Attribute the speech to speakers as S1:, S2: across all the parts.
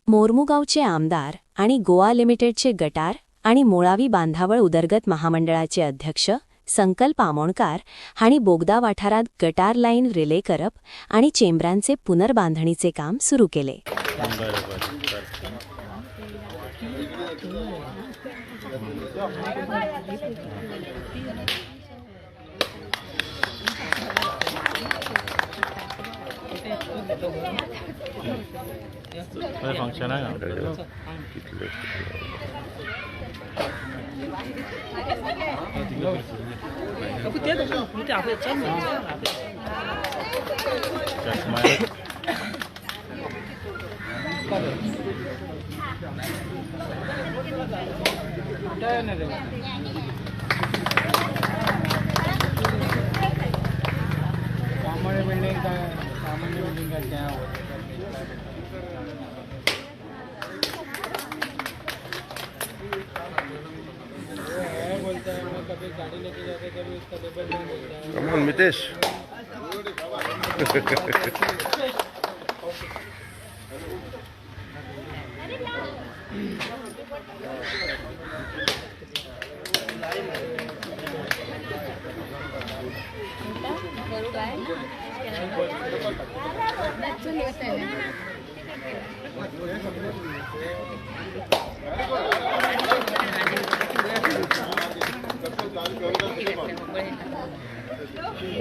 S1: मोरमुगावचे आमदार आणि गोवा लिमिटेडचे गटार आणि मुळावी बांधावळ उदरगत महामंडळाचे अध्यक्ष संकल्प आमोणकार हांणी बोगदा वाठारात गटार लाईन रिले करप आणि चेंबरांचे पुनर्बांधणीचे काम सुरू केले.
S2: फंक्शन आहे बिल्डिंग का क्या गाड़ी लेके जाते कभी उसका लेबर नहीं मिलता है.
S3: Come on, Mitesh.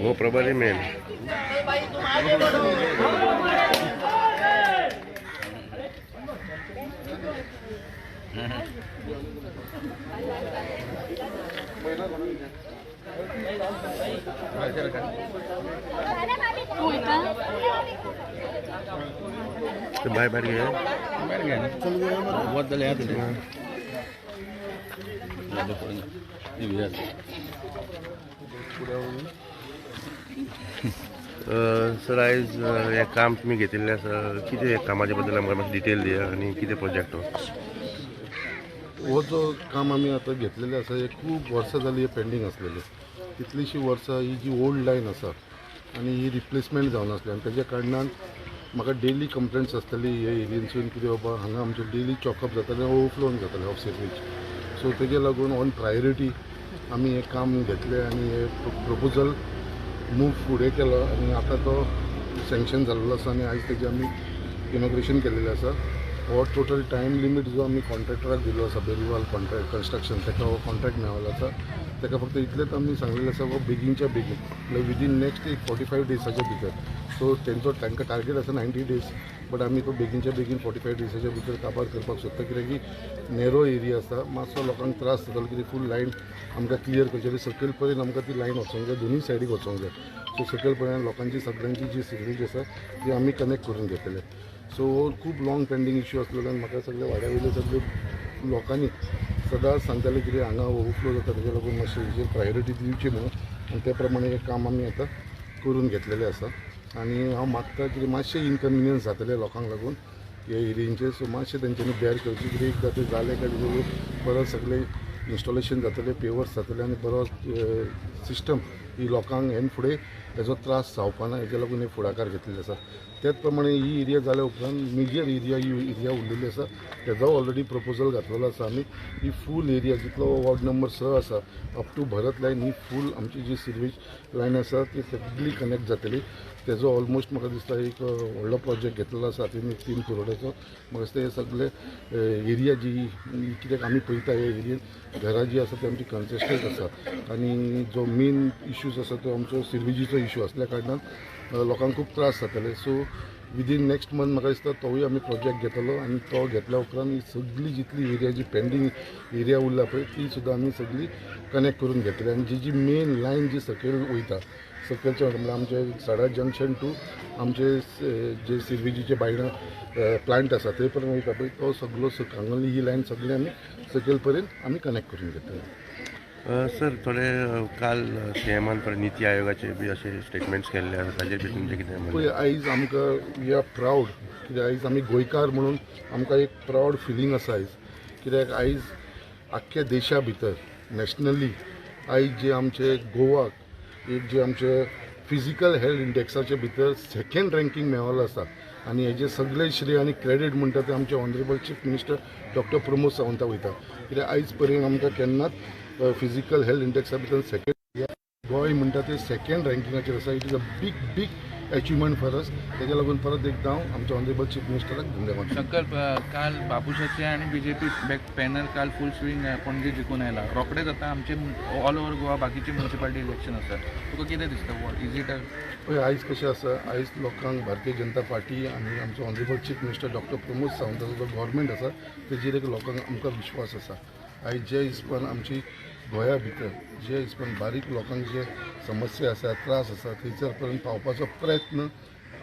S3: वो प्रभारी मेन बाय बैठ गए बहुत दल याद सर आयज हे काम तुम्ही घेतिल्लें आसा कितें कामाच्या बद्दल आमकां मातशें डिटेल दिया आनी कितें प्रोजेक्ट
S4: हो जो काम आमी आतां घेतलेलें आसा हे खूब वर्सां जालीं हे पेंडींग आसलेलें. कितलींशीं वर्सां ही जी ओल्ड लायन आसा आनी ही रिप्लेसमेंट जावन आसली आनी तेज्या कारणान म्हाका डेली कंप्लेंट्स आसताली हे एरियेनसून कितें बाबा हांगा आमचें डेली चॉकअप जातालें ओवरफ्लोन जातालें ऑफ सेवेज. सो तेजे लागून ऑन प्रायोरिटी आमी हे काम घेतलें आनी हे प्रपोजल मूव फुडें केलो आनी आतां तो सँक्शन जाल्लो आसा आनी आयज तेजें आमी इनॉग्रेशन केल्लेलें आसा. हो टोटल टायम लिमीट जो आमी कॉन्ट्रॅक्टराक दिल्लो आसा बेरीवाल कॉन्ट्रॅक्ट कन्स्ट्रक्शन ताका हो कॉन्ट्रॅक्ट मेळ्ळो आसा. ताका फक्त इतलेंच आमी सांगलेलें आसा हो बेगीनच्या बेगीन म्हळ्यार विदीन नेक्स्ट एक 45 डेजाच्या भितर. सो तांकां टार्गेट आसा 90 डेज बट आमी तो बेगीनच्या बेगीन 45 डेजाच्या भितर काबार करपाक सोदता कित्याक की नॅरो एरिया आसा मातसो लोकांक त्रास जातालो कितें फूल लायन आमकां क्लियर करचें सकयल पर्यंत आमकां ती लायन वचोंक जाय दोनूय सायडीक वचोंक जाय. सो सकयल पर्यंत लोकांची सगळ्यांची जी सिग्नेज आसा ती आमी कनेक्ट करून घेतले. सो खूब लॉंग पेंडींग इश्यू आसलेल्यान म्हाका सगळे वाड्या वयले सगळे लोकांनी सदांच सांगताले कितें हांगा ओवरफ्लो जाता तेज्या लागून मातशें हेजेर प्रायोरिटी दिवची म्हणून आनी त्या प्रमाणे हे काम आमी आतां करून घेतलेलें आसा. आनी हांव मागता कितें मातशें इनकन्विनियन्स जातले लोकांक लागून हे एरियेंचेर. सो मातशें तेंच्यांनी बेर करची कितें एकदां तें जालें काय तेजे परत सगळें इन्स्टॉलेशन जातलें पेवर्स जातले आनी बरो सिस्टम ही लोकांक हेन फुडें हेजो त्रास जावपाना हेज्या लागून हे फुडाकार घेतलेले आसा. त्याच प्रमाणे ही एरिया जाल्या उपरांत मेजर एरिया ही एरिया उरलेली आसा तेजो ऑलरेडी प्रपोजल घातलेलो आसा आमी. ही फूल एरिया जितलो वॉर्ड नंबर 6 आसा अप टू भरत लायन ही फूल आमची जी सिरवेज लायन आसा ती सगळी कनेक्ट जातली. तेजो ऑलमोस्ट म्हाका दिसता एक व्हडलो प्रोजेक्ट घेतलेलो आसा हातून 3 करोडाचो. म्हाका दिसता हे सगळे एरिया जी कित्याक आमी पळयता हे एरियेन घरां जी आसा ती आमची कन्सेस्टेड आसा आनी जो मेन इश्यूज आसा तो आमचो सिरवेजीचो इश्यू आसल्या कारणान लोकांक खूब त्रास जातले. सो विदीन नेक्स्ट मंथ म्हाका दिसता तोवूय आमी प्रोजेक्ट घेतलो आनी तो घेतल्या उपरांत ही सगळी जितली एरिया जी पेंडींग एरिया उरला पळय ती सुद्दां आमी सगळी कनेक्ट करून घेतली. आनी जी मेन लायन जी सकयल वयता सकलचे म्हणल्यार आमचे सडा जंक्शन टू आमचे जे सिरवेजीचे भायल्यान प्लांट आसा थंय पर्यंत वयता पळय तो सगळो हांगाली ही लायन सगळी आमी सकयल पर्यंत आमी कनेक्ट करून घेतले.
S3: सर थोडे काल सीएमान थोडे नीती आयोगाचे बी असे स्टेटमेंट्स केल्ले आसा ताजेर बी तुमचें कितें
S4: पळय आयज आमकां वी आर प्रावड कित्याक आयज आमी गोंयकार म्हणून आमकां एक प्रावड फिलींग आसा आयज कित्याक आयज आख्ख्या देशा भितर नॅशनली आयज जे आमचे गोवाक एक जे आमचे फिजिकल हेल्थ इंडेक्साचे भितर 2nd रँकींग मेळ्ळो आसा आनी हेजे सगळे श्रेय आनी क्रेडीट म्हणटा ते आमचे honourable chief minister doctor Pramod सावंता वयता. कित्याक आयज पर्यंत आमकां केन्नाच फिजिकल हेल्थ इंडेक्सा भितर सेकंड गोंय म्हणटा ते सेकंड रँकिंगाचेर आसा. It is a big achievement for us. तेज्या लागून परत एकदा हांव आमच्या ऑनरेबल चीफ मिनिस्टराक धन्यवाद.
S5: संकल्प काल बापूशाचे आणि बीजेपी बॅक पॅनल काल फुल स्विंग पणजे जिखून आयला. रोखडेच आता आमचे ऑल ओव्हर गोवा बाकीचे म्युन्सिपालिटी इलेक्शन आसा. तुका कितें दिसता वॉट इज इट
S4: पळय आयज कशें आसा, आयज लोकांक भारतीय जनता पार्टी आनी आमचो honourable chief minister doctor Pramod सावंताचो जो गव्हर्मेंट आसा तेजेर एक लोकांक आमकां विश्वास आसा. आयज जे हिसपान आमची गोंया भितर जे हिसपान बारीक लोकांक जे समस्या आसा, त्रास आसा, थंयसर पर्यंत पावपाचो प्रयत्न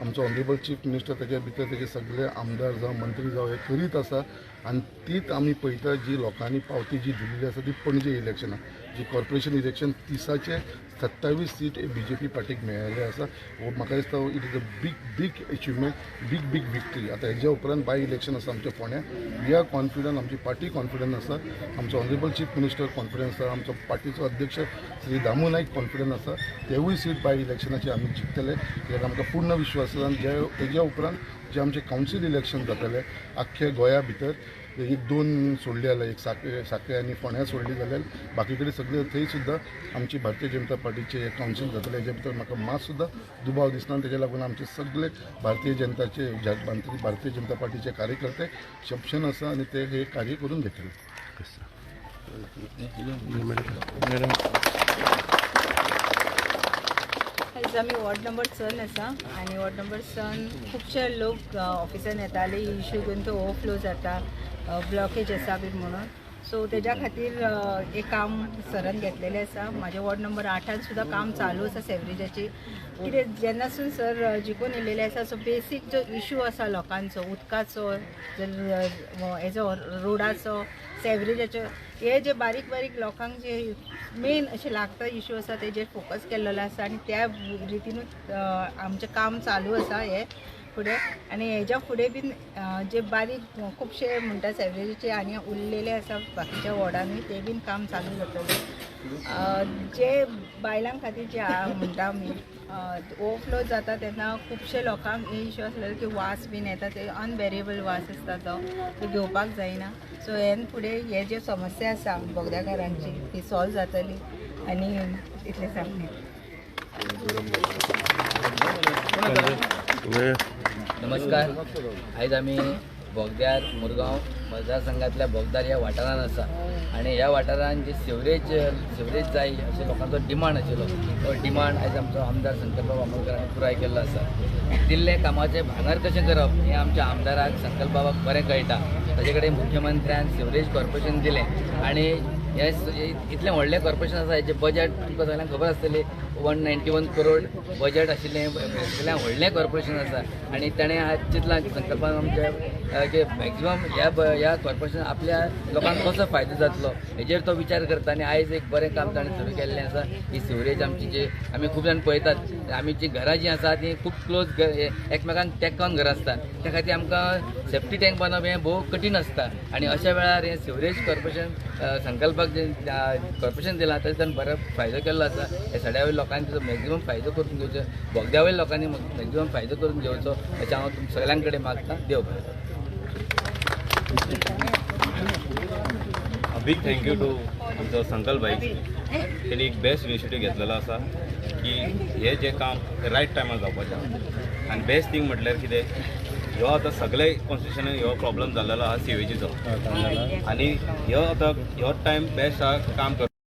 S4: आमचो ऑनरेबल चीफ मिनिस्टर तेजे भितर तेजे सगळे आमदार जावं मंत्री जावं हे करीत आसा. आनी तीच आमी पळयता जी लोकांनी पावती जी दिल्ली आसा ती पणजे इलेक्शनां जी कॉर्पोरेशन इलेक्शन 30चे 27 सीट BJP पार्टीक मेळिल्ले आसा. हो म्हाका दिसता it is a big achievement, big victory. आतां हेज्या उपरांत बाय इलेक्शन आसा आमच्या फोंड्या. वी आर कॉन्फिडंट, आमची पार्टी कॉन्फिडंट आसा, आमचो ऑनरेबल चीफ मिनिस्टर कॉन्फिडंट आसा, आमचो पार्टीचो अध्यक्ष श्री दामू नायक कॉन्फिडंट आसा. तेवूय सीट बाय इलेक्शनाची आमी जिखतले कित्याक आमकां पूर्ण विश्वास आसा. आनी तेज्या उपरांत जे आमचे कावन्सील इलेक्शन जातले आख्खे गोंया भितर, एक 2 सोडली जाल्यार एक साखळे आनी फोंड्या सोडली जाल्यार बाकी कडेन सगळे थंय सुद्दां आमची भारतीय जनता पार्टीचे कावन्सील जातले. हेजे भितर म्हाका मात सुद्दां दुबाव दिसना. तेज्या लागून आमचे सगळे भारतीय जनता पार्टीचे कार्यकर्ते सक्षम आसा आनी ते हे कार्य करून घेतले.
S6: आयज आमी वॉर्ड नंबर 6 आसा आनी वॉर्ड नंबर 6 खुबशे लोक ऑफिसान येताले इश्यू घेवन तो ओवरफ्लो जाता, ब्लॉकेज आसा बी म्हणून. सो तेज्या खातीर एक काम सरान घेतलेलें आसा. म्हाज्या वॉर्ड नंबर 8 सुद्दां काम चालू आसा सेवरेजाची. कितें जेन्नासून सर जिखून येयलेले आसा सो बेसीक जो इश्यू आसा लोकांचो उदकाचो, हेजो रोडाचो, सेवरेजाचो, हे जे बारीक लोकांक जे मेन अशे लागता इश्यू आसा तेजेर फोकस केल्लो आसा आनी त्या रितीनूच आमचें काम चालू आसा हे फुडें. आनी हेज्या फुडें बीन जे बारीक खुबशे म्हणटा सेवरेजीचे आनी उरलेले आसा बाकीच्या वॉर्डांनी ते बीन काम चालू जातलें. जे बायलां खातीर जे म्हणटा आमी ओवरफ्लो जाता तेन्ना खुबशे लोकांक हे इश्यू आसलेले की वास बीन येता ते अनबेरेबल वास आसता तो घेवपाक जायना. सो हेन फुडें हे जे समस्या आसा बोगद्याकारांची ती सॉल्व जातली आनी इतलें सांगलें.
S7: नमस्कार. आयज आमी बोगद्यार मुरगांव मतदारसंघातल्या बोगदार ह्या वाठारान आसा आनी ह्या वाठारान जे सेवरेज जाय अशें लोकांचो डिमांड आशिल्लो. तो डिमांड आयज आमचो आमदार संकल्प बामणकरांनी पुराय केल्लो आसा. दिल्लें कामाचें भांगर कशें करप हें आमच्या आमदाराक संकल्प बाबाक बरें कळटा. ताजे कडेन मुख्यमंत्र्यान सेवरेज कॉर्पोरेशन दिलें आनी हे इतलें व्हडलें कॉर्पोरेशन आसा हेजें बजेट तुमकां सगळ्यांक खबर आसतली 191 करोड बजेट आशिल्लें. इतलें व्हडलें कॉर्पोरेशन आसा आनी ताणें आज चिंतलां की संकल्पान आमच्या मॅक्झिमम ह्या कॉर्पोरेशन आपल्या लोकांक कसो फायदो जातलो हेजेर तो विचार करता. आनी आयज एक बरें काम ताणें सुरू केल्लें आसा. ही सिवरेज आमची जे आमी खूब जाण पळयतात आमी जी घरां जीं आसा ती खूब क्लोज एकमेकांक तेंकोन घरां आसतात. त्या खातीर आमकां सेफ्टी टँक बांदप हें भोव कठीण आसता आनी अशा वेळार हें सिवरेज कॉर्पोरेशन संकल्पाक जे कॉर्पोरेशन दिलां तातूंत बरो फायदो केल्लो आसा. हे सड्यावयल्या लोकांनी ताचो मॅक्झिमम फायदो करून घेवचो, बोगद्यावयल्या लोकांनी मॅक्झिमम फायदो करून घेवचो हेचें हांव सगळ्यां कडेन मागतां. देव बरें.
S8: बिग थँक्यू टू आमचो संकल्प भाई. तेणी एक बेस्ट इनिशिएटीव घेतलेलो आसा की हे जे काम रायट टायमार जावपाचें. आनी बेस्ट थिंग म्हटल्यार कितें, ह्यो आतां सगळे कॉन्स्टिट्युशनान ह्यो प्रॉब्लम जाल्लो आहा सीवेजीचो आनी ह्यो आतां ह्यो टायम बेस्ट आहा काम करपाक.